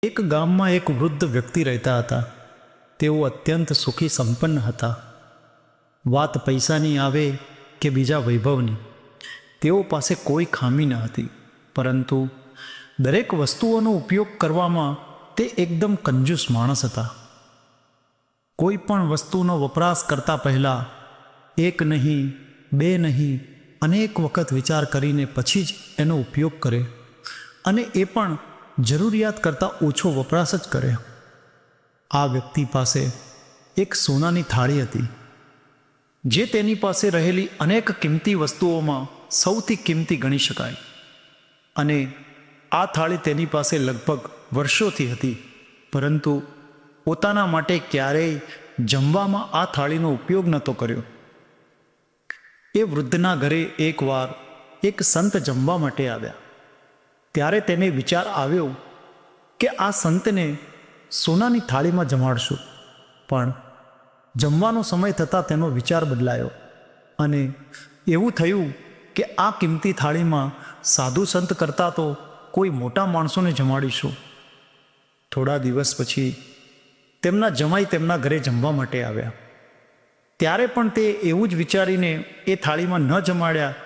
એક ગામમાં એક વૃદ્ધ વ્યક્તિ રહેતા હતા. તેઓ અત્યંત સુખી સંપન્ન હતા. વાત પૈસાની આવે કે બીજા વૈભવની, તેઓ પાસે કોઈ ખામી ન હતી, પરંતુ દરેક વસ્તુઓનો ઉપયોગ કરવામાં તે એકદમ કંજૂસ માણસ હતા. કોઈ પણ વસ્તુનો વપરાશ કરતા પહેલાં એક નહીં, બે નહીં, અનેક વખત વિચાર કરીને પછી જ એનો ઉપયોગ કરે, અને એ પણ જરૂરિયાત કરતાં ઓછો વપરાશ જ કરે. આ વ્યક્તિ પાસે એક સોનાની થાળી હતી, જે તેની પાસે રહેલી અનેક કિંમતી વસ્તુઓમાં સૌથી કિંમતી ગણી શકાય. અને આ થાળી તેની પાસે લગભગ વર્ષોથી હતી, પરંતુ પોતાના માટે ક્યારેય જમવામાં આ થાળીનો ઉપયોગ નહોતો કર્યો. એ વૃદ્ધના ઘરે એકવાર એક સંત જમવા માટે આવ્યા. ત્યારે તેને વિચાર આવ્યો કે આ સંતને સોનાની થાળીમાં જમાડશું. પણ જમવાનો સમય થતાં તેનો વિચાર બદલાયો, અને એવું થયું કે આ કિંમતી થાળીમાં સાધુ સંત કરતાં તો કોઈ મોટા માણસોને જમાડીશું. થોડા દિવસ પછી તેમના જમાઈ તેમના ઘરે જમવા માટે આવ્યા. ત્યારે પણ તે એવું જ વિચારીને એ થાળીમાં ન જમાડ્યા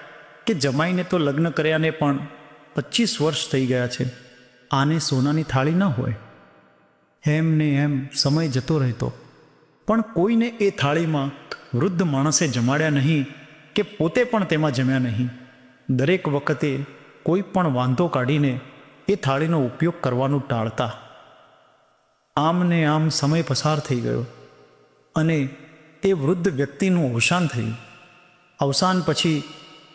કે જમાઈને તો લગ્ન કર્યાને પણ 25 વર્ષ થઈ ગયા છે, આને સોનાની થાળી ન હોય. એમ ને એમ સમય જતો રહેતો, પણ કોઈને એ થાળીમાં વૃદ્ધ માણસે જમાડ્યા નહીં કે પોતે પણ તેમાં જમ્યા નહીં. દરેક વખતે કોઈ પણ વાંધો કાઢીને એ થાળીનો ઉપયોગ કરવાનું ટાળતા. આમ ને આમ સમય પસાર થઈ ગયો, અને એ વૃદ્ધ વ્યક્તિનું અવસાન થયું. અવસાન પછી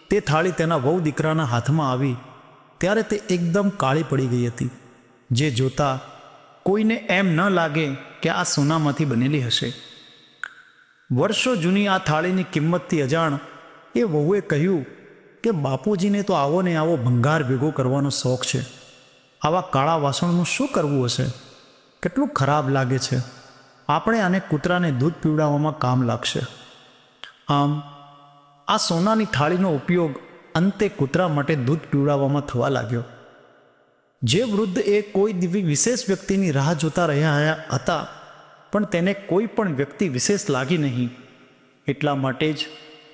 તે થાળી તેના વહુ દીકરાના હાથમાં આવી ત્યારે તે એકદમ કાળી પડી ગઈ હતી, જે જોતા કોઈને એમ ન લાગે કે આ સોનામાંથી બનેલી હશે. વર્ષો જૂની આ થાળીની કિંમતથી અજાણ એ વહુએ કહ્યું કે બાપુજીને તો આવો ને આવો ભંગાર ભેગો કરવાનો શોખ છે. આવા કાળા વાસણનું શું કરવું હશે? કેટલું ખરાબ લાગે છે. આપણે આને કૂતરાને દૂધ પીવડાવવામાં કામ લાગશે. આમ આ સોનાની થાળીનો ઉપયોગ અંતે કૂતરા માટે દૂધ પીવડાવવામાં થવા લાગ્યો. જે વૃદ્ધ એ કોઈ વિશેષ વ્યક્તિની રાહ જોતા રહ્યા હતા, પણ તેને કોઈ પણ વ્યક્તિ વિશેષ લાગી નહીં. એટલા માટે જ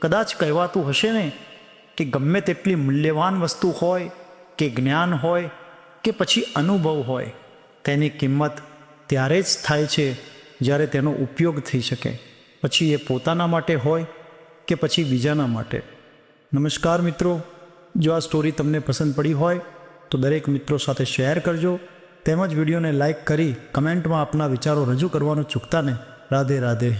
કદાચ કહેવાતું હશે ને કે ગમે તેટલી મૂલ્યવાન વસ્તુ હોય કે જ્ઞાન હોય કે પછી અનુભવ હોય, તેની કિંમત ત્યારે જ થાય છે જ્યારે તેનો ઉપયોગ થઈ શકે, પછી એ પોતાના માટે હોય કે પછી બીજાના માટે. નમસ્કાર મિત્રો, જો આ સ્ટોરી તમને પસંદ પડી હોય તો દરેક મિત્રો સાથે શેર કરજો, તેમજ વિડીયોને લાઈક કરી કમેન્ટમાં આપના વિચારો રજૂ કરવાનું ચૂકતા નહીં. રાધે રાધે.